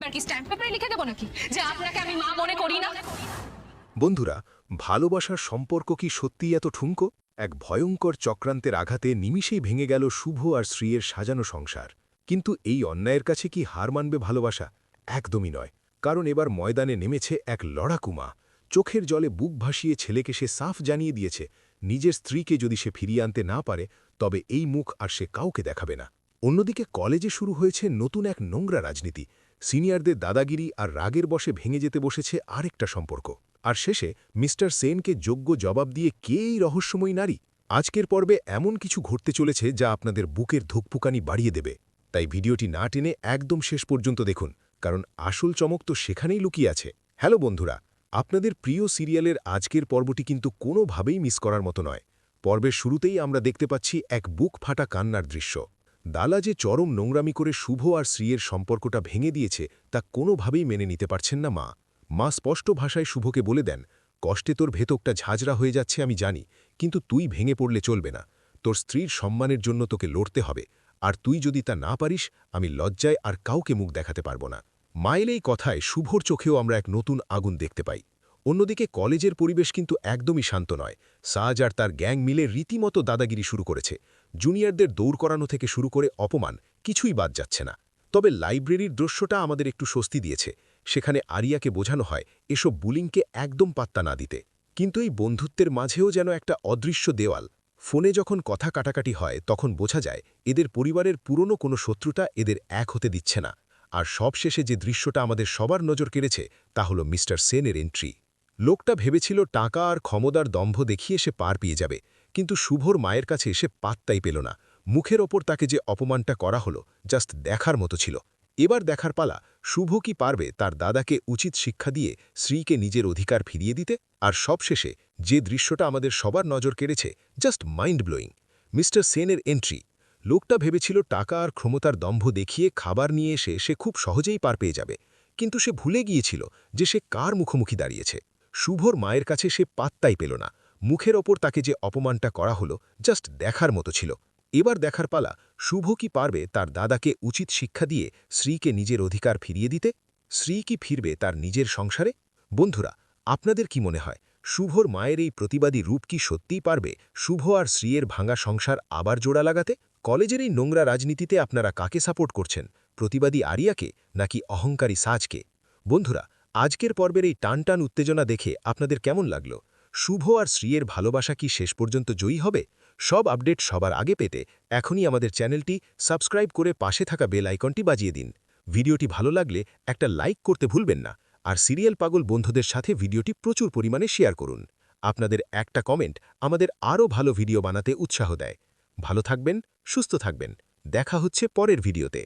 আর কি স্ট্যাম্প পেপারে লিখে দেবো নাকি যে আপনাকে আমি মা মনে করি না? বন্ধুরা, ভালোবাসার সম্পর্ক কি সত্যিই এত ঠুনকো? এক ভয়ঙ্কর চক্রান্তের আঘাতে নিমিষেই ভেঙে গেল শুভ আর শ্রীয়ের সাজানো সংসার। কিন্তু এই অন্যায়ের কাছে কি হার মানবে ভালোবাসা? একদমই নয়। কারণ এবার ময়দানে নেমেছে এক লড়াকু মা। চোখের জলে বুক ভাসিয়ে ছেলেকে সে সাফ জানিয়ে দিয়েছে, নিজের স্ত্রীকে যদি সে ফিরিয়ে আনতে না পারে, তবে এই মুখ আর সে কাউকে দেখাবে না। অন্যদিকে কলেজে শুরু হয়েছে নতুন এক নোংরা রাজনীতি। সিনিয়রদের দাদাগিরি আর রাগের বশে ভেঙে যেতে বসেছে আরেকটা সম্পর্ক। আর শেষে মিস্টার সেনকে যোগ্য জবাব দিয়ে কে এই রহস্যময়ী নারী? আজকের পর্বে এমন কিছু ঘটতে চলেছে যা আপনাদের বুকের ধুকপুকানি বাড়িয়ে দেবে। তাই ভিডিওটি না টেনে একদম শেষ পর্যন্ত দেখুন, কারণ আসল চমক তো সেখানেই লুকিয়ে আছে। হ্যালো বন্ধুরা, আপনাদের প্রিয় সিরিয়ালের আজকের পর্বটি কিন্তু কোনোভাবেই মিস করার মতো নয়। পর্বের শুরুতেই আমরা দেখতে পাচ্ছি এক বুক ফাটা কান্নার দৃশ্য। দালা যে চরম নোংরামি করে শুভ আর শ্রীয়ের সম্পর্কটা ভেঙে দিয়েছে তা কোনোভাবেই মেনে নিতে পারছেন না মা। মা স্পষ্ট ভাষায় শুভকে বলে দেন, কষ্টে তোর ভেতরটা ঝাঁঝরা হয়ে যাচ্ছে আমি জানি, কিন্তু তুই ভেঙে পড়লে চলবে না। তোর স্ত্রীর সম্মানের জন্য তোকে লড়তে হবে, আর তুই যদি তা না পারিস, আমি লজ্জায় আর কাউকে মুখ দেখাতে পারব না। মায়ের এই কথায় শুভর চোখেও আমরা এক নতুন আগুন দেখতে পাই। অন্যদিকে কলেজের পরিবেশ কিন্তু একদমই শান্ত নয়। সাজ আর তার গ্যাং মিলে রীতিমতো দাদাগিরি শুরু করেছে। জুনিয়রদের দৌড় করানো থেকে শুরু করে অপমান, কিছুই বাদ যাচ্ছে না। তবে লাইব্রেরির দৃশ্যটা আমাদের একটু স্বস্তি দিয়েছে। সেখানে আরিয়াকে বোঝানো হয় এসব বুলিংকে একদম পাত্তা না দিতে। কিন্তু এই বন্ধুত্বের মাঝেও যেন একটা অদৃশ্য দেওয়াল। ফোনে যখন কথা কাটাকাটি হয় তখন বোঝা যায় এদের পরিবারের পুরনো কোনো শত্রুতা এদের এক হতে দিচ্ছে না। আর সবশেষে যে দৃশ্যটা আমাদের সবার নজর কেড়েছে তা হল মিস্টার সেনের এন্ট্রি। লোকটা ভেবেছিল টাকা আর ক্ষমতার দম্ভ দেখিয়ে সে পার পেয়ে যাবে, কিন্তু শুভর মায়ের কাছে এসে পাত্তাই পেল না। মুখের ওপর তাকে যে অপমানটা করা হলো, জাস্ট দেখার মতো ছিল। এবার দেখার পালা, শুভ কি পারবে তার দাদাকে উচিত শিক্ষা দিয়ে শ্রীকে নিজের অধিকার ফিরিয়ে দিতে। আর সবশেষে যে দৃশ্যটা আমাদের সবার নজর কেড়েছে, জাস্ট মাইন্ড ব্লোয়িং, মিস্টার সেনের এন্ট্রি। লোকটা ভেবেছিল টাকা আর ক্ষমতার দম্ভ দেখিয়ে খাবার নিয়ে এসে সে খুব সহজেই পার পেয়ে যাবে, কিন্তু সে ভুলে গিয়েছিল যে সে কার মুখোমুখি দাঁড়িয়েছে। শুভর মায়ের কাছে সে পাত্তাই পেল না। মুখের ওপর তাকে যে অপমানটা করা হলো, জাস্ট দেখার মতো ছিল। এবার দেখার পালা, শুভ কি পারবে তার দাদাকে উচিত শিক্ষা দিয়ে শ্রীকে নিজের অধিকার ফিরিয়ে দিতে। শ্রী কি ফিরবে তার নিজের সংসারে? বন্ধুরা, আপনাদের কি মনে হয় শুভর মায়ের এই প্রতিবাদী রূপ কি সত্যিই পারবে শুভ আর শ্রীয়ের ভাঙা সংসার আবার জোড়া লাগাতে? কলেজের এই নোংরা রাজনীতিতে আপনারা কাকে সাপোর্ট করছেন, প্রতিবাদী আরিয়াকে নাকি অহংকারী সাজকে? বন্ধুরা, আজকের পর্বের এই টানটান উত্তেজনা দেখে আপনাদের কেমন লাগলো? শুভ আর শ্রীয়ের ভালোবাসা কি শেষ পর্যন্ত জয়ী হবে? সব আপডেট সবার আগে পেতে এখনই আমাদের চ্যানেলটি সাবস্ক্রাইব করে পাশে থাকা বেল আইকনটি বাজিয়ে দিন। ভিডিওটি ভালো লাগলে একটা লাইক করতে ভুলবেন না, আর সিরিয়াল পাগল বন্ধুদের সাথে ভিডিওটি প্রচুর পরিমাণে শেয়ার করুন। আপনাদের একটা কমেন্ট আমাদের আরও ভালো ভিডিও বানাতে উৎসাহ দেয়। ভালো থাকবেন, সুস্থ থাকবেন। দেখা হচ্ছে পরের ভিডিওতে।